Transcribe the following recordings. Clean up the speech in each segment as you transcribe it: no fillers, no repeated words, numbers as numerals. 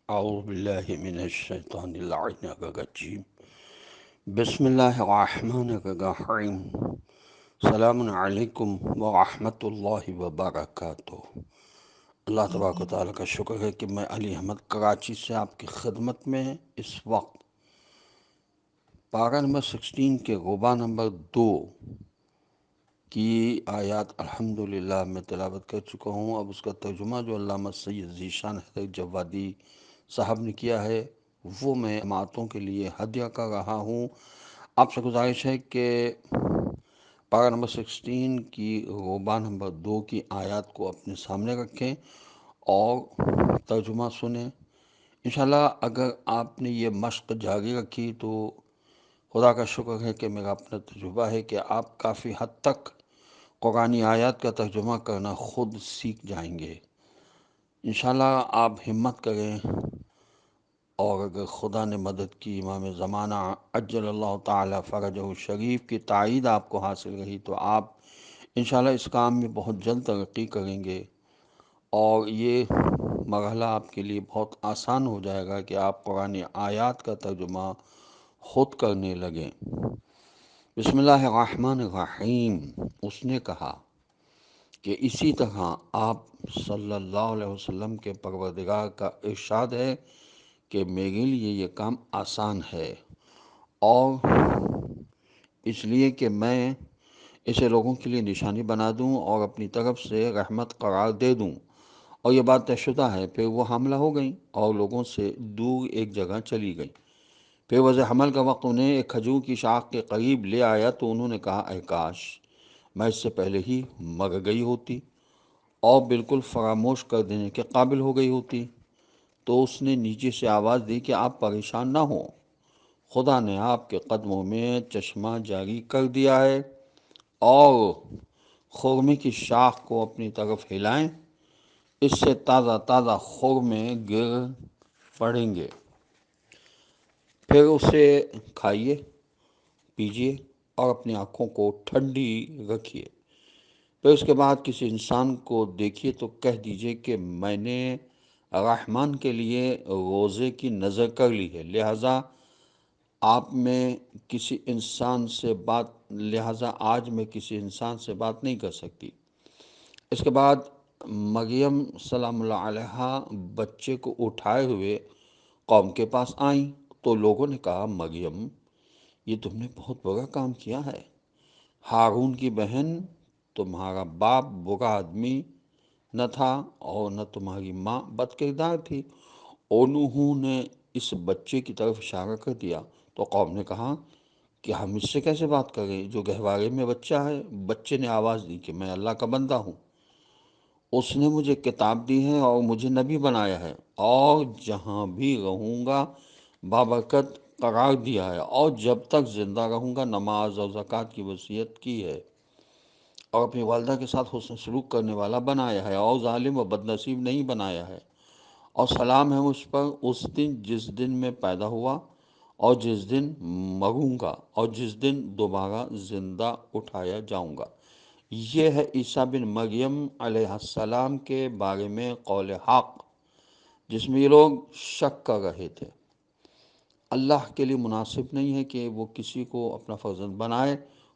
أعوذ بالله من الشيطان اللعين الرجيم. بسم الله الرحمن الرحيم. السلام علیکم ورحمۃ اللہ وبرکاتہ۔ اللہ تبارک و تعالیٰ کا شکر ہے کہ میں علی احمد کراچی سے آپ کی خدمت میں اس وقت پارہ نمبر 16 کے ربع نمبر 2 کی آیات الحمدللہ میں تلاوت کر چکا ہوں۔ اب اس کا ترجمہ جو علامہ سید ذیشان حیدر جوادی صاحب نے کیا ہے وہ میں جماعتوں کے لیے ہدیہ کر رہا ہوں۔ آپ سے گزارش ہے کہ پارہ نمبر 16 کی ربع نمبر 2 کی آیات کو اپنے سامنے رکھیں اور ترجمہ سنیں۔ انشاءاللہ اگر آپ نے یہ مشق جاری رکھی تو خدا کا شکر ہے کہ میرا اپنا تجربہ ہے کہ آپ کافی حد تک قرآنی آیات کا ترجمہ کرنا خود سیکھ جائیں گے۔ انشاءاللہ آپ ہمت کریں، اور اگر خدا نے مدد کی، امام زمانہ عجل اللہ تعالی فرجہ شریف کی تائید آپ کو حاصل رہی تو آپ انشاءاللہ اس کام میں بہت جلد ترقی کریں گے، اور یہ مرحلہ آپ کے لیے بہت آسان ہو جائے گا کہ آپ قرآن آیات کا ترجمہ خود کرنے لگیں۔ بسم اللہ الرحمن الرحیم۔ اس نے کہا کہ اسی طرح آپ صلی اللہ علیہ وسلم کے پروردگار کا ارشاد ہے کہ میرے لیے یہ کام آسان ہے، اور اس لیے کہ میں اسے لوگوں کے لیے نشانی بنا دوں اور اپنی طرف سے رحمت قرار دے دوں۔ اور یہ بات طے شدہ ہے۔ پھر وہ حاملہ ہو گئیں اور لوگوں سے دور ایک جگہ چلی گئیں۔ پھر وضع حمل کا وقت انہیں ایک کھجور کی شاخ کے قریب لے آیا تو انہوں نے کہا، اے کاش میں اس سے پہلے ہی مر گئی ہوتی اور بالکل فراموش کر دینے کے قابل ہو گئی ہوتی۔ تو اس نے نیچے سے آواز دی کہ آپ پریشان نہ ہوں، خدا نے آپ کے قدموں میں چشمہ جاری کر دیا ہے، اور خرمے کی شاخ کو اپنی طرف ہلائیں، اس سے تازہ تازہ خرمے گر پڑیں گے، پھر اسے کھائیے، پیجیے اور اپنی آنکھوں کو ٹھنڈی رکھیے۔ پھر اس کے بعد کسی انسان کو دیکھیے تو کہہ دیجئے کہ میں نے رحمان کے لیے روزے کی نظر کر لی ہے، لہٰذا آج میں کسی انسان سے بات نہیں کر سکتی۔ اس کے بعد مریم سلام اللہ علیہا بچے کو اٹھائے ہوئے قوم کے پاس آئیں تو لوگوں نے کہا، مریم یہ تم نے بہت برا کام کیا ہے۔ ہارون کی بہن تمہارا باپ برا آدمی نہ تھا اور نہ تمہاری ماں بد کردار تھی۔ انہوں نے اس بچے کی طرف اشارہ کر دیا تو قوم نے کہا کہ ہم اس سے کیسے بات کریں جو گہوارے میں بچہ ہے۔ بچے نے آواز دی کہ میں اللہ کا بندہ ہوں، اس نے مجھے کتاب دی ہے اور مجھے نبی بنایا ہے، اور جہاں بھی رہوں گا بابرکت قرار دیا ہے، اور جب تک زندہ رہوں گا نماز اور زکوٰۃ کی وصیت کی ہے، اور اپنی والدہ کے ساتھ حسن سلوک کرنے والا بنایا ہے، اور ظالم و بد نصیب نہیں بنایا ہے، اور سلام ہے مجھ پر اس دن جس دن میں پیدا ہوا اور جس دن مروں گا اور جس دن دوبارہ زندہ اٹھایا جاؤں گا۔ یہ ہے عیسیٰ بن مریم علیہ السلام کے بارے میں قول حق جس میں یہ لوگ شک کر رہے تھے۔ اللہ کے لیے مناسب نہیں ہے کہ وہ کسی کو اپنا فرزند بنائے،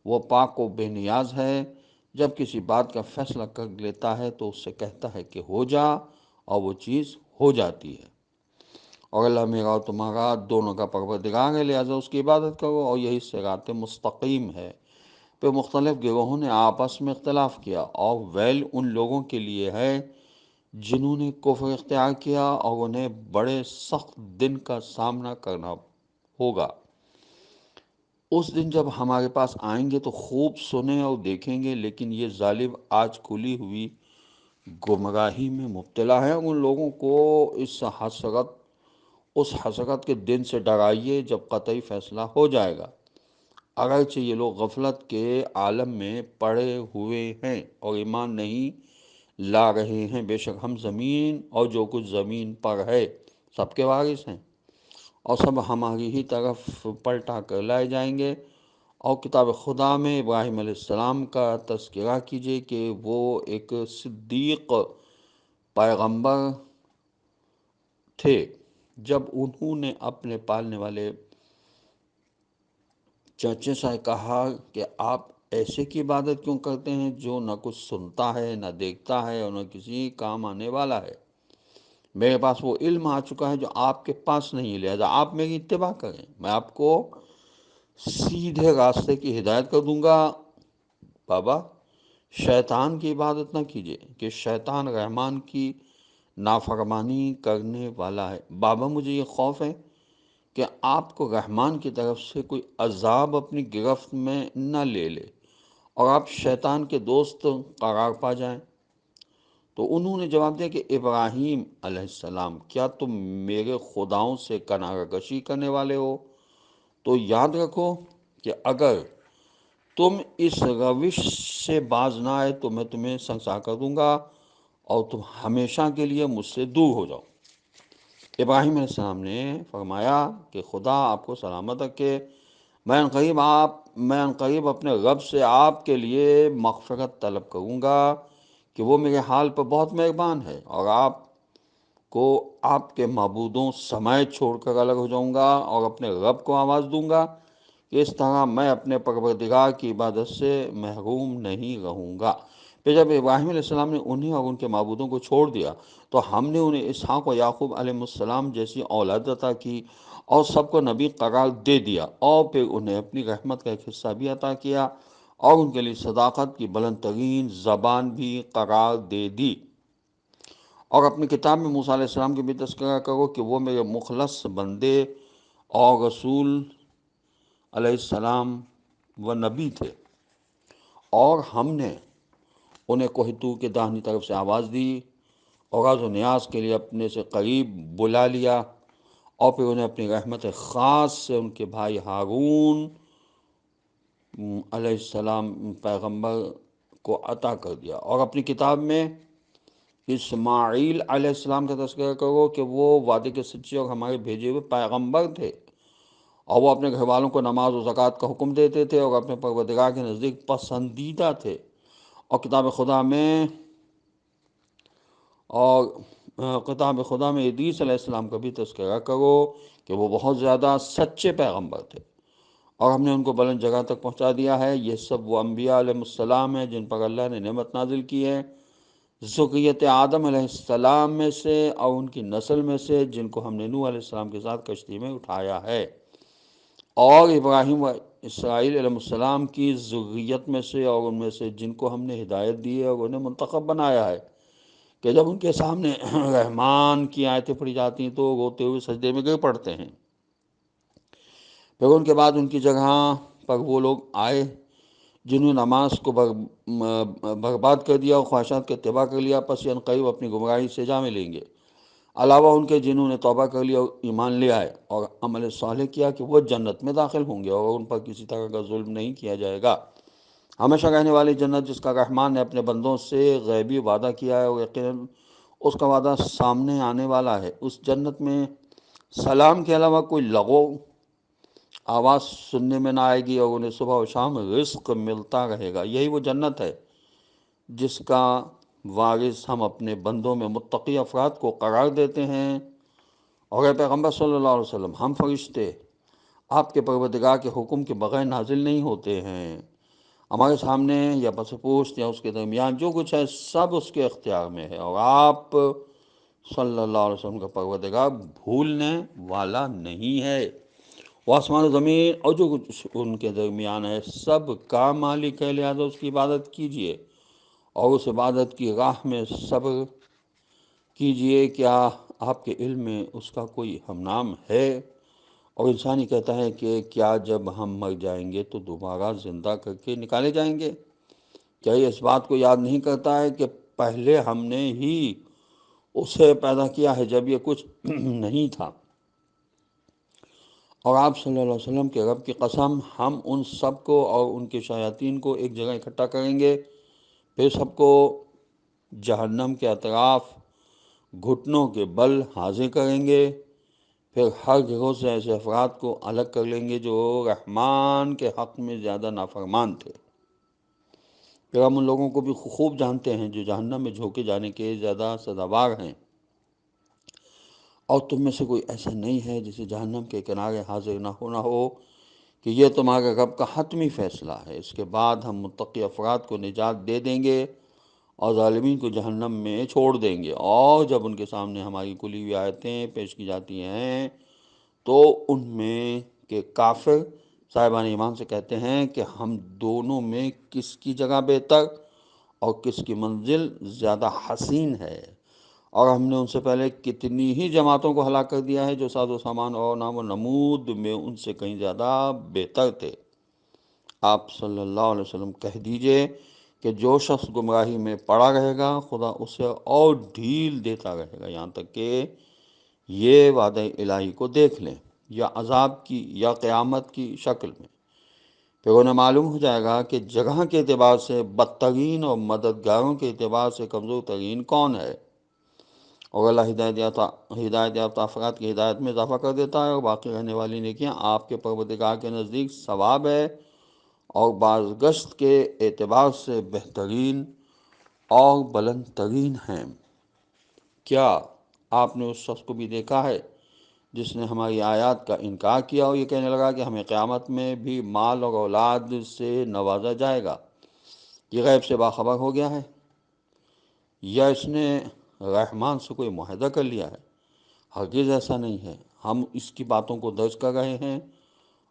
وہ پاک و بے نیاز ہے۔ جب کسی بات کا فیصلہ کر لیتا ہے تو اس سے کہتا ہے کہ ہو جا، اور وہ چیز ہو جاتی ہے۔ اور اللہ میرا اور تمہارا دونوں کا پروردگار ہے، لہٰذا اس کی عبادت کرو، اور یہی صراط مستقیم ہے۔ پھر مختلف گروہوں نے آپس میں اختلاف کیا، اور ویل ان لوگوں کے لیے ہے جنہوں نے کفر اختیار کیا، اور انہیں بڑے سخت دن کا سامنا کرنا ہوگا۔ اس دن جب ہمارے پاس آئیں گے تو خوب سنیں اور دیکھیں گے، لیکن یہ ظالم آج کھلی ہوئی گمراہی میں مبتلا ہے۔ ان لوگوں کو اس حسرت کے دن سے ڈرائیے جب قطعی فیصلہ ہو جائے گا۔ اگرچہ یہ لوگ غفلت کے عالم میں پڑے ہوئے ہیں اور ایمان نہیں لا رہے ہیں، بے شک ہم زمین اور جو کچھ زمین پر ہے سب کے وارث ہیں، اور سب ہماری ہی طرف پلٹا کر لائے جائیں گے۔ اور کتاب خدا میں ابراہیم علیہ السلام کا تذکرہ کیجئے کہ وہ ایک صدیق پیغمبر تھے، جب انہوں نے اپنے پالنے والے چچے سے کہا کہ آپ ایسے کی عبادت کیوں کرتے ہیں جو نہ کچھ سنتا ہے، نہ دیکھتا ہے، اور نہ کسی کام آنے والا ہے؟ میرے پاس وہ علم آ چکا ہے جو آپ کے پاس نہیں، لہذا آپ میری اتباع کریں، میں آپ کو سیدھے راستے کی ہدایت کر دوں گا۔ بابا، شیطان کی عبادت نہ کیجیے کہ شیطان رحمان کی نافرمانی کرنے والا ہے۔ بابا، مجھے یہ خوف ہے کہ آپ کو رحمان کی طرف سے کوئی عذاب اپنی گرفت میں نہ لے لے اور آپ شیطان کے دوست قرار پا جائیں۔ تو انہوں نے جواب دیا کہ ابراہیم علیہ السلام، کیا تم میرے خداؤں سے کنارہ کشی کرنے والے ہو؟ تو یاد رکھو کہ اگر تم اس روش سے باز نہ آئے تو میں تمہیں سنسار کر دوں گا اور تم ہمیشہ کے لیے مجھ سے دور ہو جاؤ۔ ابراہیم علیہ السلام نے فرمایا کہ خدا آپ کو سلامت رکھے، میں عنقریب اپنے رب سے آپ کے لیے مغفرت طلب کروں گا کہ وہ میرے حال پر بہت مہربان ہے، اور آپ کو آپ کے معبودوں سمیت چھوڑ کر الگ ہو جاؤں گا اور اپنے رب کو آواز دوں گا کہ اس طرح میں اپنے پروردگار کی عبادت سے محروم نہیں رہوں گا۔ پھر جب ابراہیم علیہ السلام نے انہیں اور ان کے معبودوں کو چھوڑ دیا تو ہم نے انہیں اسحاق و یعقوب علیہ السلام جیسی اولاد عطا کی اور سب کو نبی قرار دے دیا، اور پھر انہیں اپنی رحمت کا ایک حصہ بھی عطا کیا اور ان کے لیے صداقت کی بلند ترین زبان بھی قرار دے دی۔ اور اپنی کتاب میں موسیٰ علیہ السلام کی بھی تذکرہ کرو کہ وہ میرے مخلص بندے اور رسول علیہ السلام و نبی تھے، اور ہم نے انہیں کوہ طور کے داہنی طرف سے آواز دی اور راز و نیاز کے لیے اپنے سے قریب بلا لیا، اور پھر انہیں اپنی رحمت خاص سے ان کے بھائی ہارون علیہ السلام پیغمبر کو عطا کر دیا۔ اور اپنی کتاب میں اسماعیل علیہ السلام کا تذکرہ کرو کہ وہ وعدے کے سچے اور ہمارے بھیجے ہوئے پیغمبر تھے، اور وہ اپنے گھر والوں کو نماز و زکوٰۃ کا حکم دیتے تھے اور اپنے پروردگار کے نزدیک پسندیدہ تھے۔ اور کتاب خدا میں ادریس علیہ السلام کا بھی تذکرہ کرو کہ وہ بہت زیادہ سچے پیغمبر تھے، اور ہم نے ان کو بلند جگہ تک پہنچا دیا ہے۔ یہ سب وہ انبیاء علیہ السلام ہیں جن پر اللہ نے نعمت نازل کی ہے، ذریت آدم علیہ السلام میں سے اور ان کی نسل میں سے، جن کو ہم نے نوح علیہ السلام کے ساتھ کشتی میں اٹھایا ہے، اور ابراہیم و اسرائیل علیہ السلام کی ذریت میں سے، اور ان میں سے جن کو ہم نے ہدایت دی ہے اور انہیں منتخب بنایا ہے کہ جب ان کے سامنے رحمان کی آیتیں پڑھی جاتی ہیں تو روتے ہوئے سجدے میں گر پڑتے ہیں۔ پھر ان کے بعد ان کی جگہ پر وہ لوگ آئے جنہوں نے نماز کو برباد کر دیا اور خواہشات کے اتباع کر لیا، پس عنقریب اپنی گمراہی سے جا ملیں گے، علاوہ ان کے جنہوں نے توبہ کر لیا اور ایمان لے آئے اور عمل صالح کیا کہ وہ جنت میں داخل ہوں گے اور ان پر کسی طرح کا ظلم نہیں کیا جائے گا۔ ہمیشہ رہنے والی جنت جس کا رحمان نے اپنے بندوں سے غیبی وعدہ کیا ہے، اور یقیناً اس کا وعدہ سامنے آنے والا ہے۔ اس جنت میں سلام کے علاوہ کوئی لغو آواز سننے میں نہ آئے گی، اور انہیں صبح و شام رزق ملتا رہے گا۔ یہی وہ جنت ہے جس کا وارث ہم اپنے بندوں میں متقی افراد کو قرار دیتے ہیں۔ اور اے پیغمبر صلی اللہ علیہ وسلم، ہم فرشتے آپ کے پروردگار کے حکم کے بغیر نازل نہیں ہوتے ہیں۔ ہمارے سامنے یا پس پشت یا اس کے درمیان جو کچھ ہے سب اس کے اختیار میں ہے، اور آپ صلی اللہ علیہ وسلم کا پروردگار بھولنے والا نہیں ہے۔ وہ آسمان و زمین اور جو کچھ ان کے درمیان ہے سب کا مالک ہے، لہذا اس کی عبادت کیجیے اور اس عبادت کی راہ میں صبر کیجیے۔ کیا آپ کے علم میں اس کا کوئی ہم نام ہے؟ اور انسانی کہتا ہے کہ کیا جب ہم مر جائیں گے تو دوبارہ زندہ کر کے نکالے جائیں گے؟ کیا یہ اس بات کو یاد نہیں کرتا ہے کہ پہلے ہم نے ہی اسے پیدا کیا ہے جب یہ کچھ نہیں تھا؟ اور آپ صلی اللہ علیہ وسلم کے رب کی قسم، ہم ان سب کو اور ان کے شیاطین کو ایک جگہ اکٹھا کریں گے، پھر سب کو جہنم کے اطراف گھٹنوں کے بل حاضر کریں گے، پھر ہر گروہ سے ایسے افراد کو الگ کر لیں گے جو رحمان کے حق میں زیادہ نافرمان تھے۔ پھر ہم ان لوگوں کو بھی خوب جانتے ہیں جو جہنم میں جھونکے جانے کے زیادہ سزاوار ہیں۔ اور تم میں سے کوئی ایسا نہیں ہے جسے جہنم کے کنارے حاضر نہ ہونا ہو کہ یہ تمہارے رب کا حتمی فیصلہ ہے۔ اس کے بعد ہم متقی افراد کو نجات دے دیں گے اور ظالمین کو جہنم میں چھوڑ دیں گے، اور جب ان کے سامنے ہماری کھلی ہوئی آیتیں پیش کی جاتی ہیں تو ان میں کے کافر صاحبان ایمان سے کہتے ہیں کہ ہم دونوں میں کس کی جگہ بہتر اور کس کی منزل زیادہ حسین ہے، اور ہم نے ان سے پہلے کتنی ہی جماعتوں کو ہلاک کر دیا ہے جو ساز و سامان اور نام و نمود میں ان سے کہیں زیادہ بہتر تھے۔ آپ صلی اللہ علیہ وسلم کہہ دیجئے کہ جو شخص گمراہی میں پڑا رہے گا خدا اسے اور ڈھیل دیتا رہے گا یہاں تک کہ یہ وعدہ الہی کو دیکھ لیں، یا عذاب کی یا قیامت کی شکل میں۔ پھر انہیں معلوم ہو جائے گا کہ جگہ کے اعتبار سے بدترین اور مددگاروں کے اعتبار سے کمزور ترین کون ہے، اور اللہ ہدایت یافتہ افراد کی ہدایت میں اضافہ کر دیتا ہے، اور باقی رہنے والی نیکیاں آپ کے پروردگار کے نزدیک ثواب ہے اور بازگشت کے اعتبار سے بہترین اور بلند ترین ہیں۔ کیا آپ نے اس شخص کو بھی دیکھا ہے جس نے ہماری آیات کا انکار کیا اور یہ کہنے لگا کہ ہمیں قیامت میں بھی مال اور اولاد سے نوازا جائے گا؟ یہ غیب سے باخبر ہو گیا ہے یا اس نے رحمان سے کوئی معاہدہ کر لیا ہے؟ ہرگز ایسا نہیں ہے، ہم اس کی باتوں کو درج کر رہے ہیں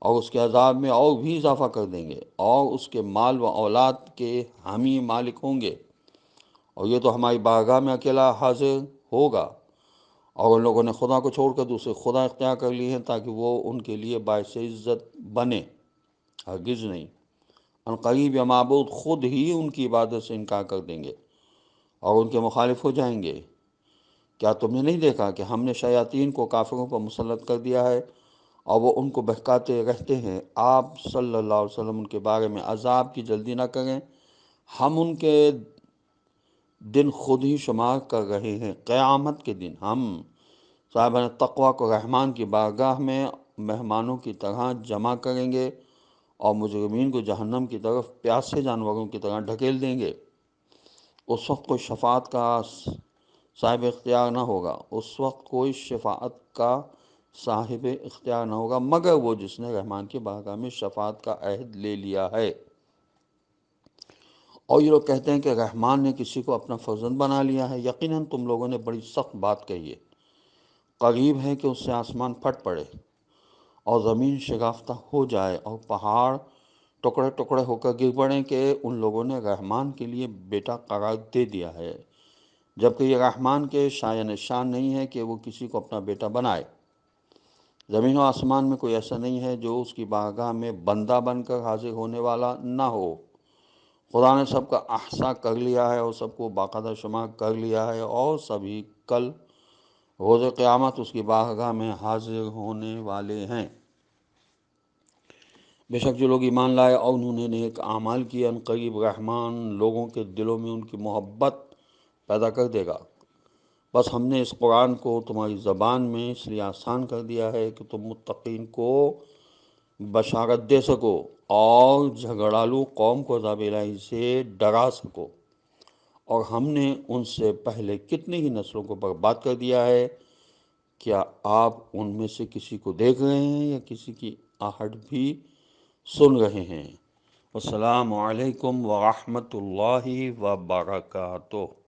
اور اس کے عذاب میں اور بھی اضافہ کر دیں گے، اور اس کے مال و اولاد کے حامی مالک ہوں گے، اور یہ تو ہماری بارگاہ میں اکیلا حاضر ہوگا۔ اور ان لوگوں نے خدا کو چھوڑ کر دوسرے خدا اختیار کر لیے ہیں تاکہ وہ ان کے لیے باعث عزت بنے، ہرگز نہیں۔ ان قریب یا معبود خود ہی ان کی عبادت سے انکار کر دیں گے اور ان کے مخالف ہو جائیں گے۔ کیا تم نے نہیں دیکھا کہ ہم نے شیاطین کو کافروں پر مسلط کر دیا ہے اور وہ ان کو بہکاتے رہتے ہیں؟ آپ صلی اللہ علیہ وسلم ان کے بارے میں عذاب کی جلدی نہ کریں، ہم ان کے دن خود ہی شمار کر رہے ہیں۔ قیامت کے دن ہم صاحبان تقوی کو رحمان کی بارگاہ میں مہمانوں کی طرح جمع کریں گے اور مجرمین کو جہنم کی طرف پیاسے جانوروں کی طرح ڈھکیل دیں گے۔ اس وقت کوئی شفاعت کا صاحب اختیار نہ ہوگا، اس وقت کوئی شفاعت کا صاحب اختیار نہ ہوگا مگر وہ جس نے رحمان کی بارگاہ میں شفاعت کا عہد لے لیا ہے۔ اور یہ لوگ کہتے ہیں کہ رحمان نے کسی کو اپنا فرزند بنا لیا ہے۔ یقیناً تم لوگوں نے بڑی سخت بات کہی ہے۔ قریب ہے کہ اس سے آسمان پھٹ پڑے اور زمین شگافتہ ہو جائے اور پہاڑ ٹکڑے ٹکڑے ہو کر گر پڑیں کہ ان لوگوں نے رحمان کے لیے بیٹا قرار دے دیا ہے، جبکہ یہ رحمان کے شایان شان نہیں ہے کہ وہ کسی کو اپنا بیٹا بنائے۔ زمین و آسمان میں کوئی ایسا نہیں ہے جو اس کی بارگاہ میں بندہ بن کر حاضر ہونے والا نہ ہو۔ خدا نے سب کا احصا کر لیا ہے اور سب کو باقاعدہ شمار کر لیا ہے، اور سبھی کل روز قیامت اس کی بارگاہ میں حاضر ہونے والے ہیں۔ بے شک جو لوگ ایمان لائے اور انہوں نے نیک اعمال کیے، ان قریب رحمان لوگوں کے دلوں میں ان کی محبت پیدا کر دے گا۔ بس ہم نے اس قرآن کو تمہاری زبان میں اس لیے آسان کر دیا ہے کہ تم متقین کو بشارت دے سکو اور جھگڑالو قوم کو عذاب الہی سے ڈرا سکو۔ اور ہم نے ان سے پہلے کتنی ہی نسلوں کو برباد کر دیا ہے، کیا آپ ان میں سے کسی کو دیکھ رہے ہیں یا کسی کی آہٹ بھی سن رہے ہیں؟ السلام علیکم ورحمۃ اللہ وبرکاتہ۔